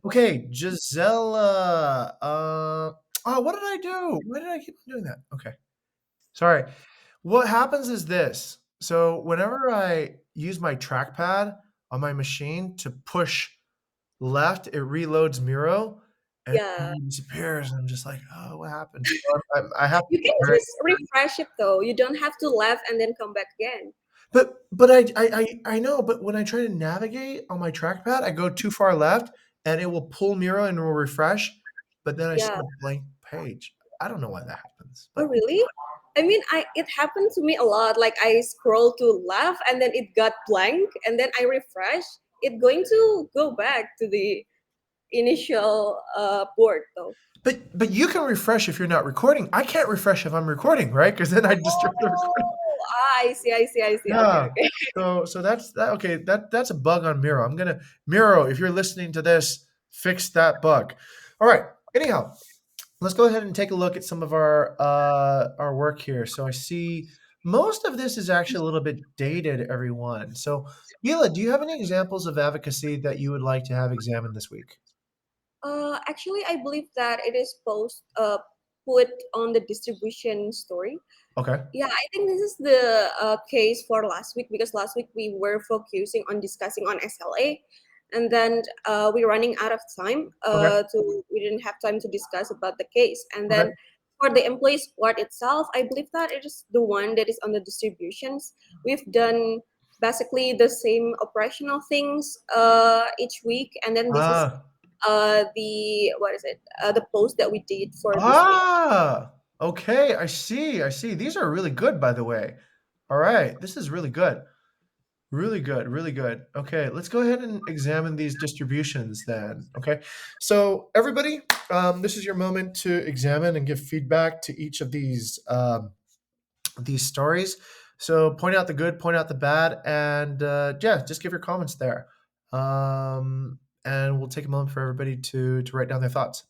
Okay, Gisela. Oh, what did I do? Why did I keep doing that? Okay, sorry. What happens is this. So whenever I use my trackpad on my machine to push left, it reloads Miro and it Yeah. suddenly disappears. And I'm just like, oh, what happened? So I have to You be can very, just refresh it though. You don't have to left and then come back again. but I know, but when I try to navigate on my trackpad, I go too far left and it will pull Miro and it will refresh, but then I see Yeah. a blank page. I don't know why that happens, Oh, but really? I mean, I it happened to me a lot. Like I scroll to left and then it got blank and then I refresh. It going to go back to the initial board though. but you can refresh if you're not recording. I can't refresh if I'm recording, right? Because then I disturb the recording. Oh, I see, I see, I see. Okay, Yeah. okay. So that's that. Okay, that's a bug on Miro. I'm gonna Miro. If you're listening to this, fix that bug. All right. Anyhow, let's go ahead and take a look at some of our work here. So I see most of this is actually a little bit dated, everyone. So, Gila, do you have any examples of advocacy that you would like to have examined this week? Actually, I believe that it is put on the distribution story. Okay. Yeah, I think this is the case for last week because last week we were focusing on discussing on SLA, and then we're running out of time. Okay. We didn't have time to discuss about the case, and Okay. then for the employee squad itself, I believe that it is the one that is on the distributions. We've done basically the same operational things each week, and then this is Ah. the what is it the post that we did for this week. Ah. Okay. I see. I see. These are really good, by the way. All right. This is really good. Really good, really good. Okay, let's go ahead and examine these distributions then. Okay, so everybody, this is your moment to examine and give feedback to each of these stories. So point out the good, point out the bad, and yeah, just give your comments there. And we'll take a moment for everybody to write down their thoughts.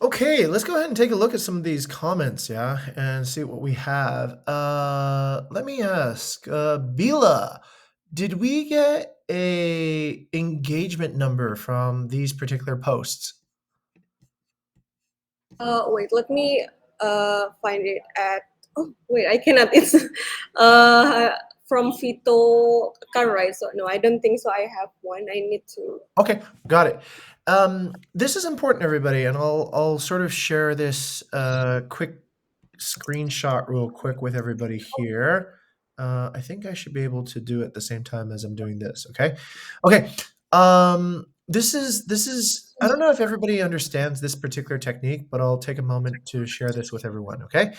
Okay, let's go ahead and take a look at some of these comments, yeah, and see what we have. Let me ask, Bila, did we get a engagement number from these particular posts? Wait, let me find it at. Oh, wait, I cannot. It's uh from Vito right? So no, I don't think so. I have one. I need to. Okay, got it. This is important, everybody, and I'll sort of share this quick screenshot real quick with everybody here. I think I should be able to do it at the same time as I'm doing this. Okay, okay. This is. I don't know if everybody understands this particular technique, but I'll take a moment to share this with everyone. Okay,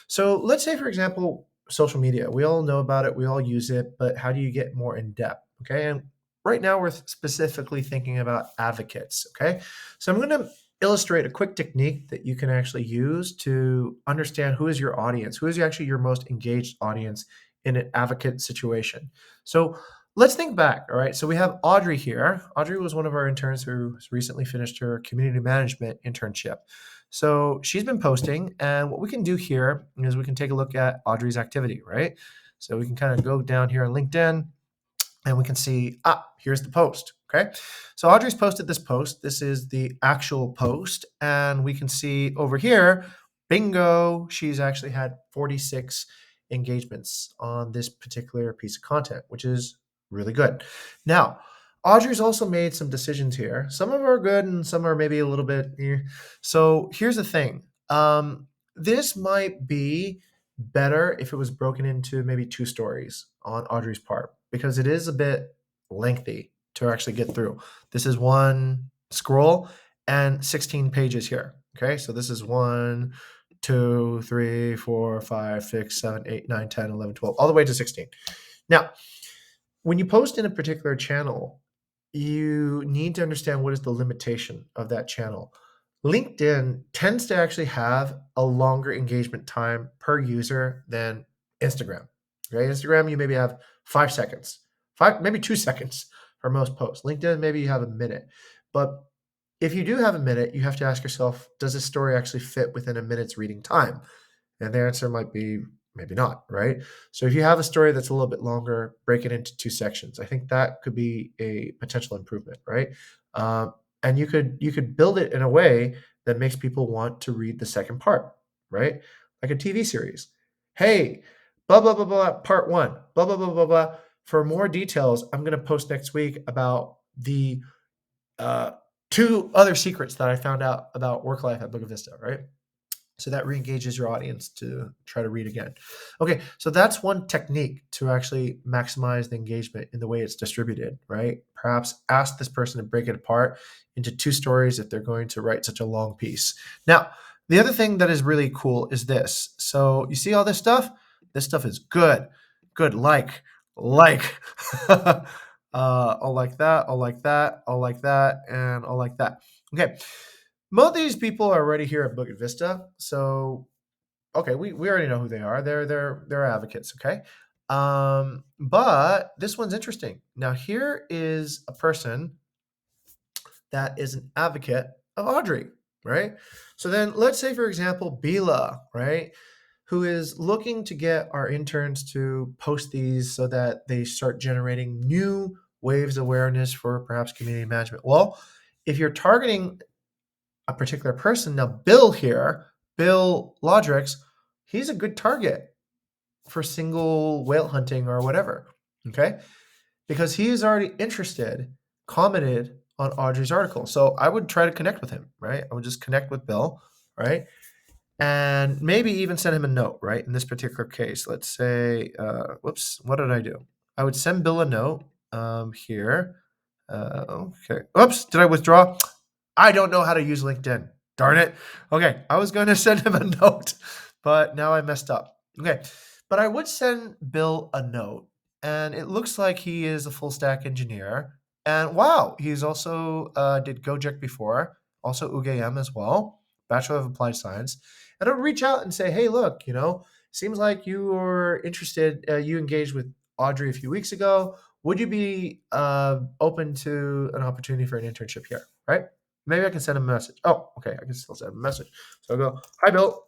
so let's say, for example, social media. We all know about it. We all use it, but how do you get more in depth? Okay, and right now we're specifically thinking about advocates. Okay, so I'm going to illustrate a quick technique that you can actually use to understand who is your audience, who is actually your most engaged audience in an advocate situation. So let's think back. All right. So we have Audrey here. Audrey was one of our interns who recently finished her community management internship. So she's been posting, and what we can do here is we can take a look at Audrey's activity, right? So we can kind of go down here on LinkedIn and we can see, here's the post. Okay. So Audrey's posted this post. This is the actual post. And we can see over here, bingo, she's actually had 46 engagements on this particular piece of content, which is really good. Now, Audrey's also made some decisions here. Some of them are good and some are maybe a little bit. So here's the thing. This might be better if it was broken into maybe two stories on Audrey's part because it is a bit lengthy to actually get through. This is one scroll and 16 pages here. Okay, so this is 1, 2, 3, 4, 5, 6, 7, 8, 9, 10, 11, 12, all the way to 16. Now, when you post in a particular channel, you need to understand what is the limitation of that channel. LinkedIn tends to actually have a longer engagement time per user than Instagram. Okay, Instagram, you maybe have 5 seconds, maybe 2 seconds for most posts. LinkedIn, maybe you have a minute. But if you do have a minute, you have to ask yourself, does this story actually fit within a minute's reading time? And the answer might be maybe not, right? So if you have a story that's a little bit longer, break it into two sections. I think that could be a potential improvement, right? And you could build it in a way that makes people want to read the second part, right? Like a TV series. Hey, blah blah blah blah, part one, blah blah blah blah blah. For more details, I'm going to post next week about the uh, two other secrets that I found out about work life at Bukit Vista, right? So that re-engages your audience to try to read again. Okay, so that's one technique to actually maximize the engagement in the way it's distributed, right? Perhaps ask this person to break it apart into two stories if they're going to write such a long piece. Now, the other thing that is really cool is this. So you see all this stuff? This stuff is good. Good, like. I'll like that, I'll like that, I'll like that, and I'll like that. Okay, most of these people are already here at Bukit Vista, so okay, we already know who they are. They're advocates, okay? But this one's interesting. Now here is a person that is an advocate of Audrey, right? So then let's say, for example, Bila, right? Who is looking to get our interns to post these so that they start generating new waves of awareness for perhaps community management. Well, if you're targeting a particular person. Now, Bill here, Bill Lodrix, he's a good target for single whale hunting or whatever. Okay. Because he is already interested, commented on Audrey's article. So I would try to connect with him, right? I would just connect with Bill, right? And maybe even send him a note, right? In this particular case, let's say, whoops, what did I do? I would send Bill a note here. Okay. Oops, did I withdraw? I don't know how to use LinkedIn. Darn it. Okay, I was going to send him a note, but now I messed up. Okay, but I would send Bill a note, and it looks like he is a full stack engineer. And wow, he's also did Gojek before, also UGM as well, Bachelor of Applied Science. And I would reach out and say, hey, look, seems like you were interested, you engaged with Audrey a few weeks ago. Would you be open to an opportunity for an internship here, right? maybe I can send him a message. Oh, okay, I can still send him a message. So I'll go, hi, Bill.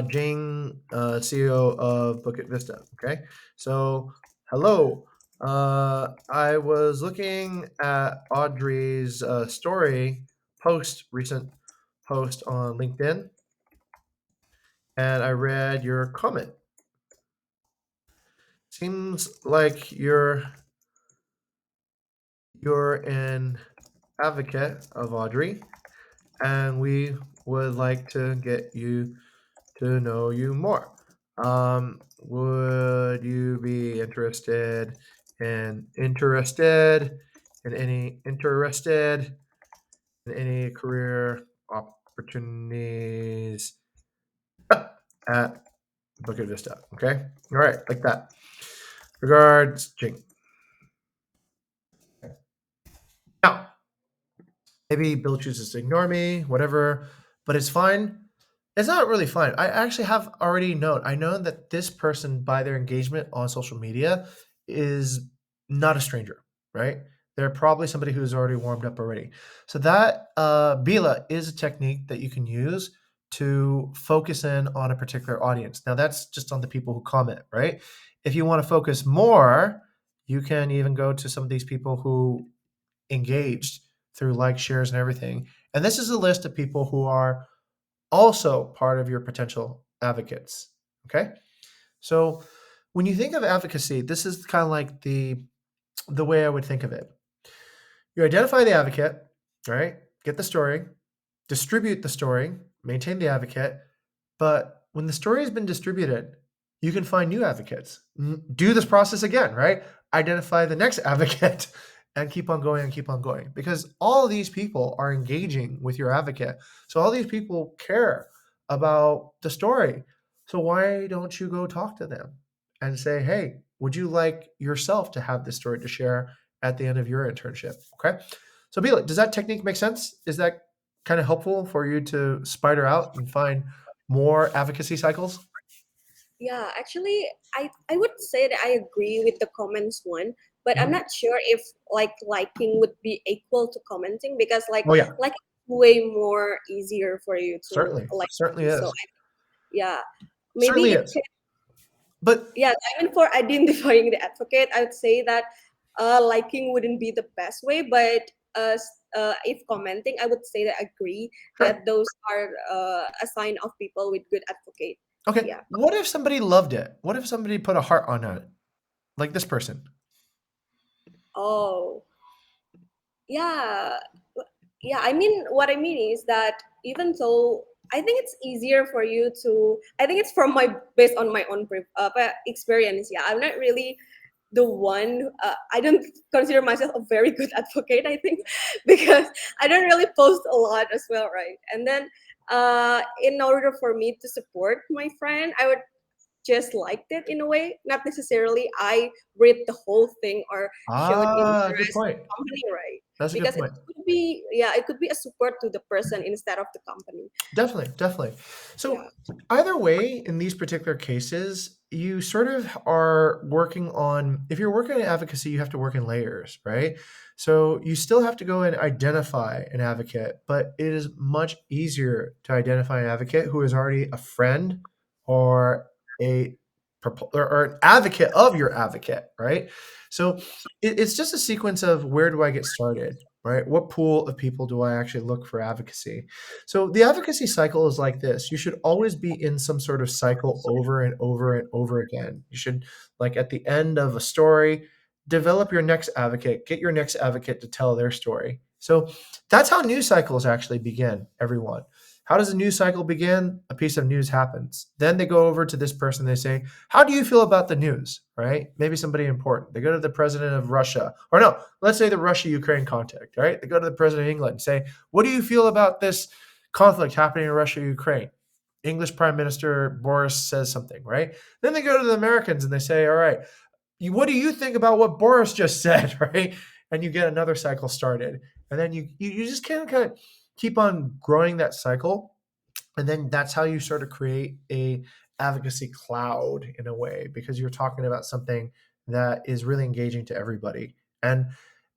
Jing, CEO of Bukit Vista. Okay, so hello. I was looking at Audrey's recent post on LinkedIn, and I read your comment. Seems like you're an advocate of Audrey, and we would like to get you to know you more. Would you be interested in any career opportunities at Bukit Vista? Okay, all right, like that. Regards, Jing. Now, maybe Bill chooses to ignore me, whatever, but it's fine. It's not really fine. I actually have already known. I know that this person, by their engagement on social media, is not a stranger, right? They're probably somebody who's already warmed up already. So that Bila is a technique that you can use to focus in on a particular audience. Now that's just on the people who comment, right? If you want to focus more, you can even go to some of these people who engaged through likes, shares, and everything. And this is a list of people who are also part of your potential advocates. Okay. So when you think of advocacy, this is kind of like the way I would think of it. You identify the advocate, right? Get the story, distribute the story, maintain the advocate. But when the story has been distributed, you can find new advocates. Do this process again, right? Identify the next advocate and keep on going and keep on going because all of these people are engaging with your advocate. So all these people care about the story. So why don't you go talk to them and say, hey, would you like yourself to have this story to share at the end of your internship? Okay. So Bila, does that technique make sense? Is that kind of helpful for you to spider out and find more advocacy cycles? Yeah, actually, I would say that I agree with the comments one, but I'm Mhm. not sure if like liking would be equal to commenting because Oh yeah, like it's way more easier for you to certainly, like. certainly So is, yeah, maybe certainly it is. can. But Yeah, I mean for identifying the advocate, I would say that liking wouldn't be the best way, but if commenting, I would say that I agree sure, that those are a sign of people with good advocate. okay. Yeah. What if somebody loved it? What if somebody put a heart on it, like this person? Oh, yeah. Yeah, I mean, what I mean is that even though I think it's easier for you to, I think it's from my, based on my own experience. Yeah, I'm not really the one, I don't consider myself a very good advocate, I think, because I don't really post a lot as well, right? And then in order for me to support my friend, I would just liked it in a way, not necessarily I read the whole thing or showed Ah, good interest in point. the company, right? That's a good Because it point. could be, yeah, it could be a support to the person instead of the company. Definitely, definitely. So Yeah. either way, in these particular cases, you sort of are working on, if you're working in advocacy, you have to work in layers, right? So you still have to go and identify an advocate, but it is much easier to identify an advocate who is already a friend or a or an advocate of your advocate, right? So it's just a sequence of where do I get started, right? What pool of people do I actually look for advocacy? So the advocacy cycle is like this. You should always be in some sort of cycle over and over and over again. You should, like at the end of a story, develop your next advocate, get your next advocate to tell their story. So that's how news cycles actually begin, everyone. How does a news cycle begin? A piece of news happens. Then they go over to this person. They say, how do you feel about the news? Right? Maybe somebody important. They go to the president of Russia. Or no, let's say the Russia Ukraine conflict, right? They go to the president of England and say, what do you feel about this conflict happening in Russia, Ukraine? English Prime Minister Boris says something, right? Then they go to the Americans and they say, all right, what do you think about what Boris just said, right? And you get another cycle started. And then you just kind of keep on growing that cycle. And then that's how you sort of create a advocacy cloud in a way, because you're talking about something that is really engaging to everybody. And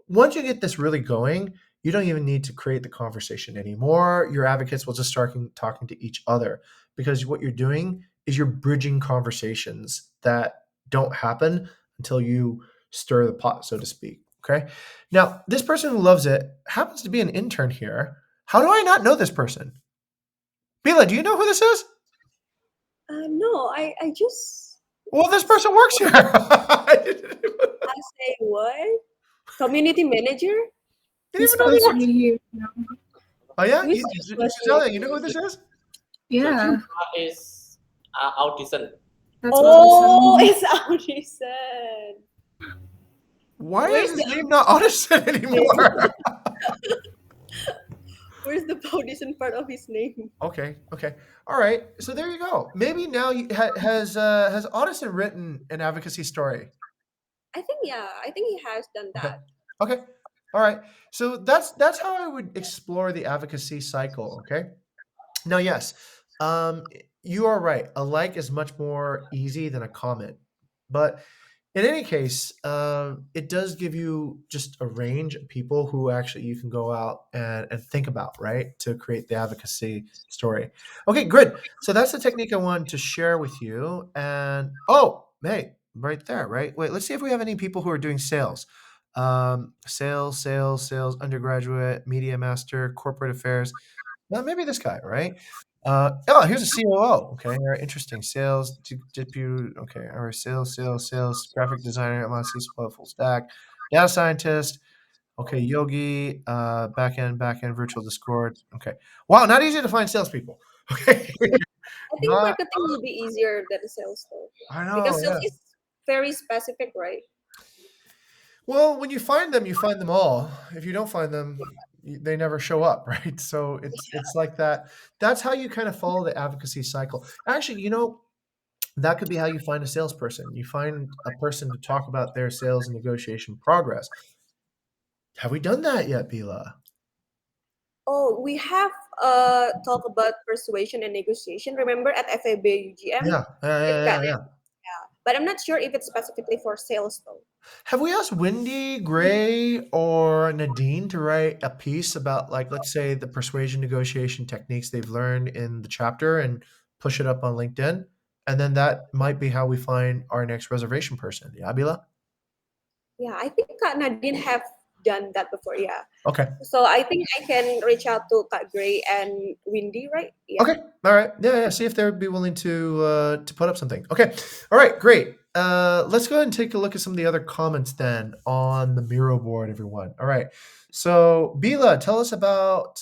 once you get this really going, you don't even need to create the conversation anymore. Your advocates will just start talking to each other, because what you're doing is you're bridging conversations that don't happen until you stir the pot, so to speak. Okay. Now, this person who loves it happens to be an intern here. How do I not know this person? Bila, do you know who this is? No, I just Well, this person works here. I didn't I say what? Community manager? even He's know he probably works. Especially here. Oh yeah, he's especially Giselle, you know who this is? Yeah, Is autism. that's Oh, awesome. it's Audison. Why is Where's his the name not Audison anymore? where's the Audison part of his name? Okay, okay, all right. So there you go. Maybe now has Audison written an advocacy story? I think yeah, I think he has done Okay, that. okay, all right. So that's how I would explore the advocacy cycle. Okay. Now, yes, um, you are right. A like is much more easy than a comment, but in any case, it does give you just a range of people who actually you can go out and think about, right, to create the advocacy story. Okay, good. So that's the technique I wanted to share with you. And oh, hey, right there, right? Wait, let's see if we have any people who are doing sales. Sales, undergraduate, media master, corporate affairs. Well, maybe this guy, right? Oh, here's a COO. Okay, all right, interesting. Sales, deputy. Okay, all right, sales, graphic designer, MLC, full stack, data scientist. Okay, yogi, back end, virtual Discord. Okay, wow, not easy to find salespeople. Okay, I think not. marketing will be easier than sales though. I know. Because sales Yeah. is very specific, right? Well, when you find them all. If you don't find them, they never show up, right? So it's like that. That's how you kind of follow the advocacy cycle. Actually, that could be how you find a salesperson. You find a person to talk about their sales and negotiation progress. Have we done that yet, Bila? Oh, we have talk about persuasion and negotiation. Remember at FAB UGM? Yeah, yeah, It yeah, got yeah, it. yeah. Yeah. But I'm not sure if it's specifically for sales though. Have we asked Wendy, Gray, or Nadine to write a piece about, like, let's say, the persuasion negotiation techniques they've learned in the chapter and push it up on LinkedIn? And then that might be how we find our next reservation person. Yeah, Bila? Yeah, I think Kak Nadine have done that before. Yeah. Okay. So I think I can reach out to Kak Gray and Windy, right? Yeah. Okay. All right. Yeah, yeah. See if they would be willing to put up something. Okay. All right. Great. Let's go ahead and take a look at some of the other comments then on the Miro board, everyone. All right. So, Bila, tell us about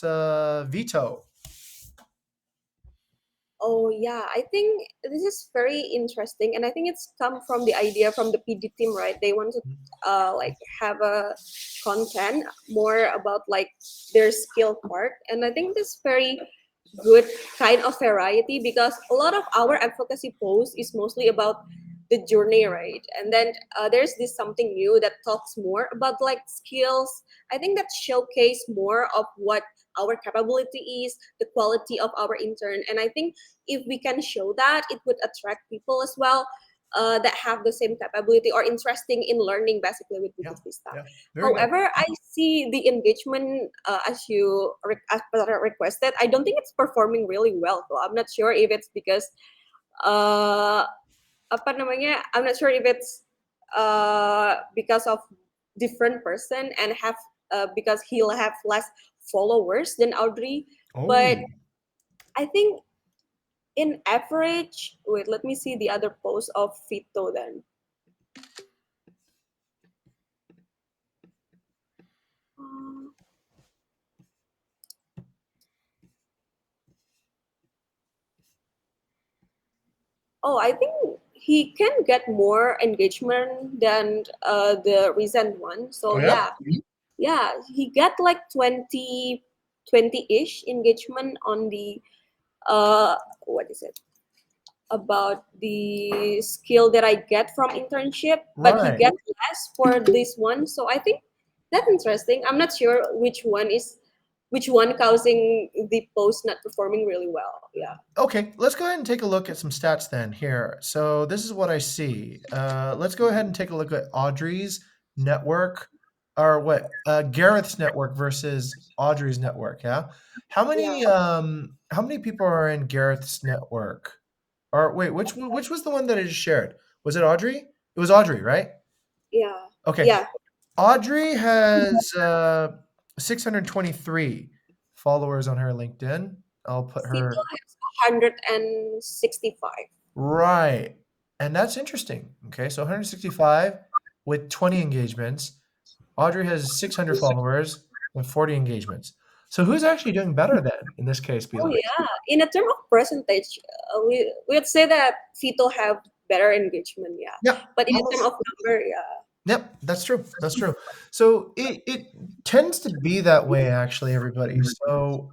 veto. Oh yeah, I think this is very interesting, and I think it's come from the idea from the PD team, right? They want to like have a content more about like their skill part, and I think this very good kind of variety because a lot of our advocacy posts is mostly about the journey, right? And then there's this something new that talks more about like skills. I think that showcase more of what our capability is, the quality of our intern, and I think if we can show that, it would attract people as well that have the same capability or interesting in learning basically with Yeah. Bukit Vista. Yeah. Very good. However, I see the engagement as you as requested. I don't think it's performing really well. So I'm not sure if it's because uh, apa namanya? I'm not sure if it's because of different person and have because he'll have less followers than Audrey. But Oh, I think in average, wait, let me see the other post of Vito then. Uh, Oh, I think he can get more engagement than the recent one. oh So yeah. yeah, he got like 20-ish engagement on the what is it? About the skill that I get from internship, but he Right. get less for this one. So I think that's interesting. I'm not sure which one causing the post not performing really well. Yeah. Okay, let's go ahead and take a look at some stats then here. So this is what I see. Let's go ahead and take a look at Audrey's network. or what? Gareth's network versus Audrey's network. Yeah. Yeah, How many people are in Gareth's network? Or wait, which was the one that I just shared? Was it Audrey? It was Audrey, right? yeah, Okay. yeah. Audrey has 623 followers on her LinkedIn. I'll put Sito her has 165. right. And that's interesting. Okay. So 165 with 20 engagements. Audrey has 600 followers and 40 engagements. So who's actually doing better then in this case, Oh Bila? yeah. In a term of percentage, we'd say that Vito have better engagement. Yeah, Yeah, but in a term almost. of number, yeah. Yep, that's true. That's true. So it tends to be that way, actually, everybody. So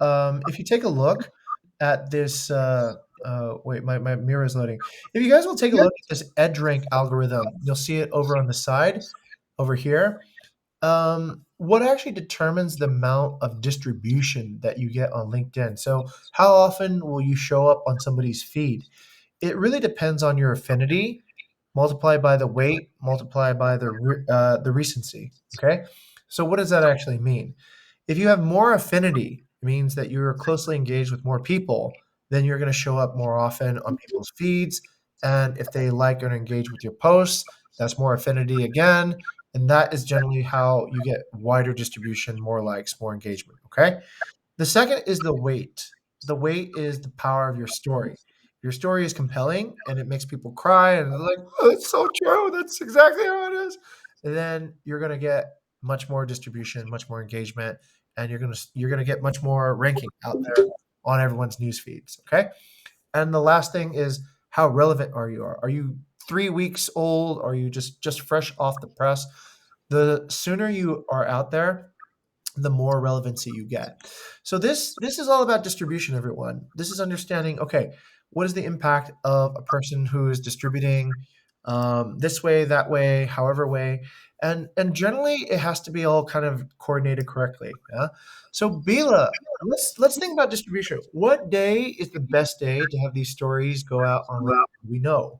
if you take a look at this, wait, my mirror is loading. If you guys will take a look at this Edgerank algorithm, you'll see it over on the side over here. What actually determines the amount of distribution that you get on LinkedIn? So how often will you show up on somebody's feed? It really depends on your affinity, multiplied by the weight, multiplied by the recency. Okay, so what does that actually mean? If you have more affinity, it means that you're closely engaged with more people. Then you're going to show up more often on people's feeds, and if they like and engage with your posts, that's more affinity again, and that is generally how you get wider distribution, more likes, more engagement. Okay. The second is the weight. The weight is the power of your story. Your story is compelling and it makes people cry and they're like, oh, it's so true. That's exactly how it is. And then you're gonna get much more distribution, much more engagement, and you're gonna get much more ranking out there on everyone's news feeds. Okay. And the last thing is how relevant are you? Are you 3 weeks old? Are you just fresh off the press? The sooner you are out there, the more relevancy you get. So this is all about distribution, everyone. This is understanding, okay, what is the impact of a person who is distributing this way, that way, however way, and generally it has to be all kind of coordinated correctly. Yeah. So Bila, let's think about distribution. What day is the best day to have these stories go out on LinkedIn? We know.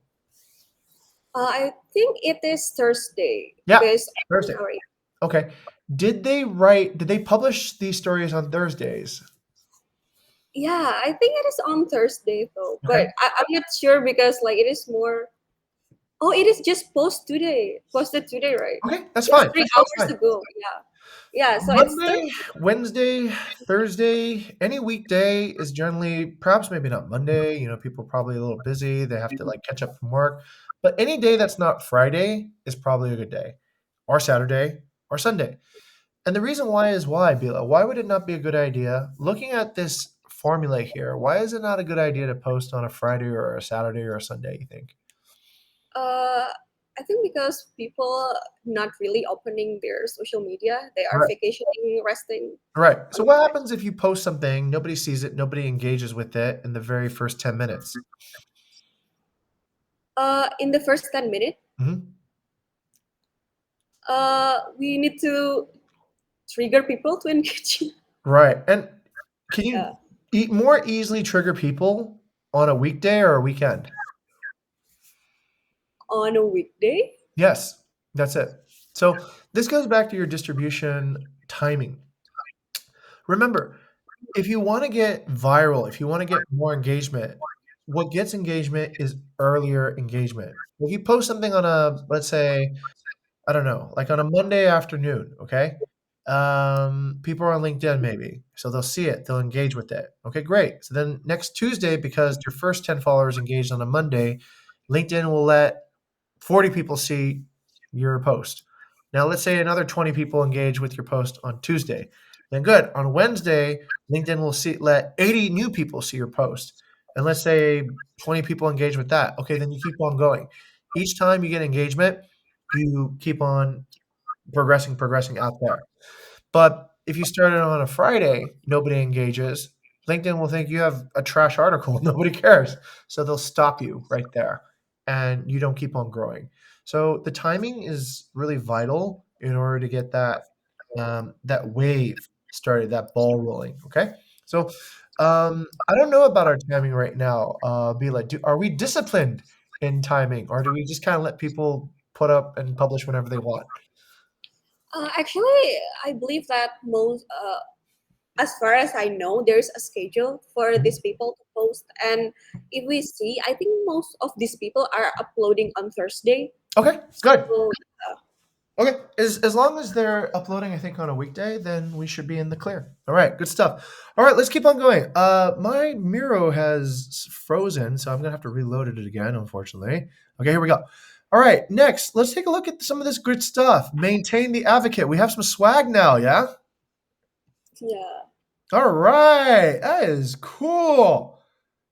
I think it is Thursday Yeah, based on Thursday. our. Okay. Did they publish these stories on Thursdays? Yeah, I think it is on Thursday though, Okay. but I'm not sure because like it is more. Oh, it is just posted today, right? Okay, that's It's fine. three That's hours fine. ago. Yeah, yeah. So it's Monday, Wednesday, Thursday, any weekday is generally perhaps maybe not Monday. People are probably a little busy. They have to like catch up from work. But any day that's not Friday is probably a good day, or Saturday, or Sunday. And the reason why is why, Bila. Why would it not be a good idea? Looking at this formula here, why is it not a good idea to post on a Friday or a Saturday or a Sunday, you think? uh, I think because people not really opening their social media, they are Right. vacationing, resting. Right. On So what happens if you post something, nobody sees it, nobody engages with it in the very first 10 minutes? in the first 10 minutes, Mhm. we need to trigger people to engage. Right. And can Yeah, you more easily trigger people on a weekday or a weekend? on a weekday. Yes, that's it. So this goes back to your distribution timing. Remember, if you want to get viral, if you want to get more engagement, what gets engagement is earlier engagement. If you post something on let's say, I don't know, like on a Monday afternoon, okay? People are on LinkedIn maybe, so they'll see it, they'll engage with it. Okay, great. So then next Tuesday, because your first 10 followers engaged on a Monday, LinkedIn will let 40 people see your post. Now, let's say another 20 people engage with your post on Tuesday. Then good. On Wednesday, LinkedIn will let 80 new people see your post. And let's say 20 people engage with that. Okay, then you keep on going. Each time you get engagement, you keep on progressing out there. But if you start it on a Friday, nobody engages. LinkedIn will think you have a trash article. Nobody cares. So they'll stop you right there and you don't keep on growing. So the timing is really vital in order to get that wave started, that ball rolling. Okay. So I don't know about our timing right now. Bila, are we disciplined in timing or do we just kind of let people put up and publish whenever they want? Actually, I believe that as far as I know, there's a schedule for Mhm. these people to post. And if we see, I think most of these people are uploading on Thursday. Okay, good. So, Okay, as long as they're uploading, I think on a weekday, then we should be in the clear. All right, good stuff. All right, let's keep on going. My Miro has frozen, so I'm gonna have to reload it again, unfortunately. Okay, here we go. All right, next, let's take a look at some of this good stuff. Maintain the advocate. We have some swag now, yeah. yeah. All right, that is cool.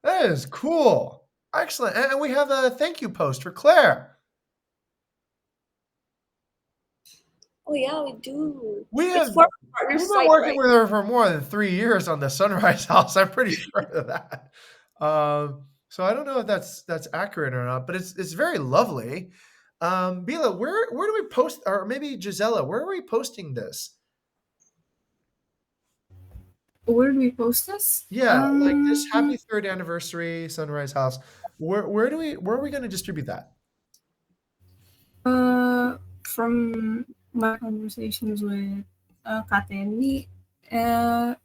That is cool. Excellent, and we have a thank you post for Claire. Oh, yeah, we do. We It's have for partner We've been site, working right? with her for more than 3 years on the Sunrise House, I'm pretty sure of that. So I don't know if that's accurate or not, but it's very lovely. Bila, where do we post, or maybe Gisela, where are we posting this? Where do we post this? Yeah, like this happy 3rd anniversary Sunrise House. Where are we gonna distribute that? From my conversations with Kateni, we're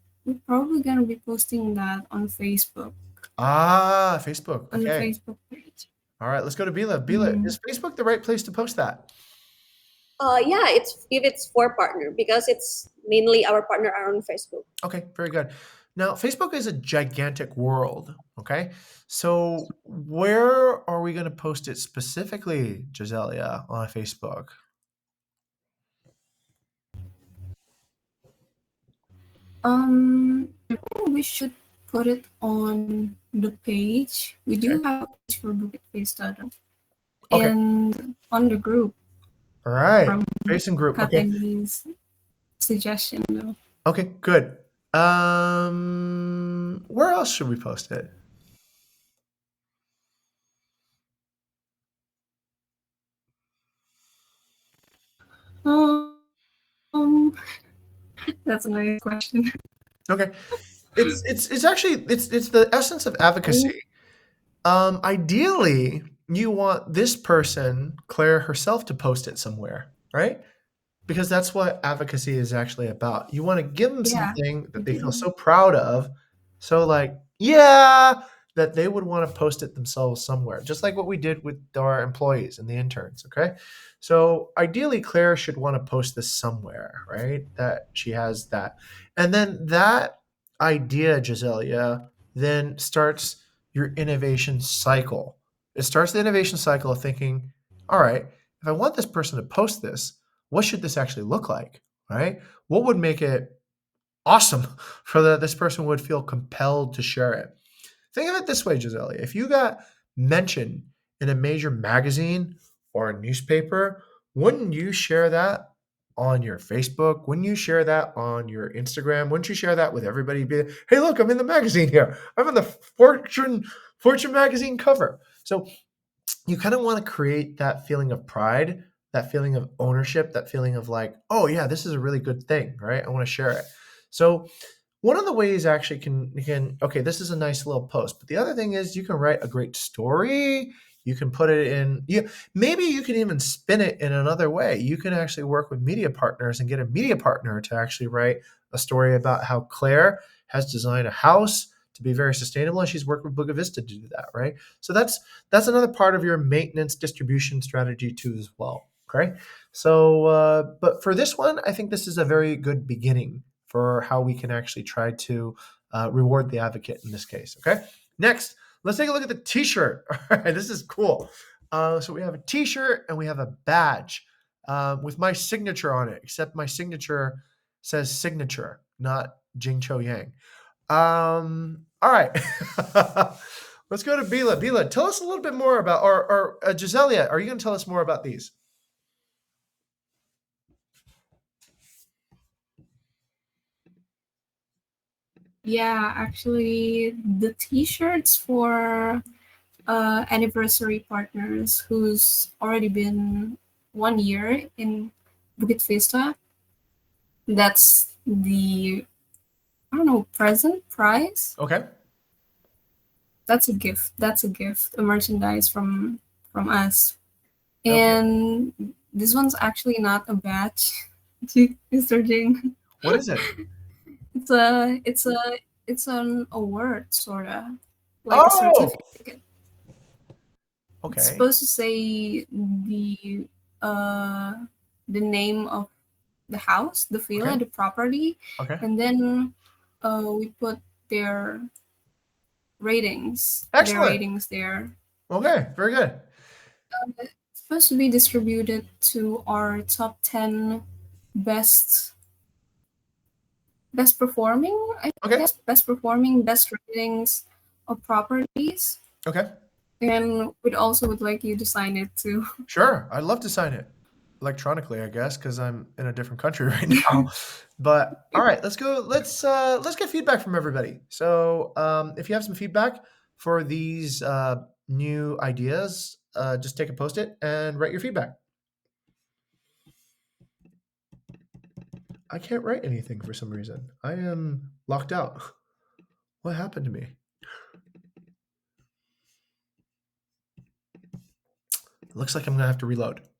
probably gonna be posting that on Facebook, Ah, Facebook. on the Okay. Facebook page. All right, let's go to Bila. Bila, Mm. is Facebook the right place to post that? Yeah, it's if it's for partner because it's mainly our partner are on Facebook. Okay, very good. Now, Facebook is a gigantic world. Okay. So, where are we going to post it specifically, Giselia, on Facebook? We should put it on the page. We Okay. do have a page for Bukit Vista though. Okay. And on the group All right. from Facing group. Okay. Kateni's suggestion though. Okay, good. Where else should we post it? Um, that's a nice question. Okay. It's actually it's the essence of advocacy. Ideally, you want this person, Claire herself, to post it somewhere, right? Because that's what advocacy is actually about. You want to give them Yeah, something we that they feel do. so proud of. So, like, yeah, that they would want to post it themselves somewhere, just like what we did with our employees and the interns. Okay. So, ideally, Claire should want to post this somewhere, right? That she has that. And then that idea, Giselia, then starts your innovation cycle. It starts the innovation cycle of thinking, all right, if I want this person to post this, what should this actually look like, right? What would make it awesome for this person would feel compelled to share it? Think of it this way, Gisele. If you got mentioned in a major magazine or a newspaper, wouldn't you share that on your Facebook? Wouldn't you share that on your Instagram? Wouldn't you share that with everybody? Be, hey, look, I'm in the magazine here. I'm in the Fortune magazine cover. So you kind of want to create that feeling of pride, that feeling of ownership, that feeling of like, oh yeah, this is a really good thing, right? I want to share it. So one of the ways actually can okay, this is a nice little post, but the other thing is you can write a great story. You can put it in, maybe you can even spin it in another way. You can actually work with media partners and get a media partner to actually write a story about how Claire has designed a house to be very sustainable, and she's worked with Bukit Vista to do that, right? So that's another part of your maintenance distribution strategy too as well. Okay, so but for this one, I think this is a very good beginning for how we can actually try to reward the advocate in this case. Okay, next, let's take a look at the T-shirt. All right, this is cool. So we have a T-shirt and we have a badge with my signature on it, except my signature says signature, not Jing Cho Yang. All right. Let's go to Bila. Bila, tell us a little bit more about, or Giselia, are you going to tell us more about these? Yeah, actually, the T-shirts for anniversary partners who's already been 1 year in Bukit Vista. That's the, I don't know, present prize. Okay. That's a gift. That's a gift. A merchandise from us. Okay. And this one's actually not a batch. Mr. Jing. What is it? It's an award, sorta, like a Oh, certificate. It's okay. supposed to say uh the name of the house, the villa, Okay. the property, Okay. and then we put their Excellent. ratings there. Okay, very good. It's supposed to be distributed to our top 10 best performing, I Okay. guess, best performing, best ratings of properties. Okay. And we'd also would like you to sign it too. Sure. I'd love to sign it electronically, I guess, because I'm in a different country right now. But all right, let's go. Let's get feedback from everybody. So if you have some feedback for these new ideas, just take a post-it and write your feedback. I can't write anything for some reason. I am locked out. What happened to me? Looks like I'm gonna have to reload. Give me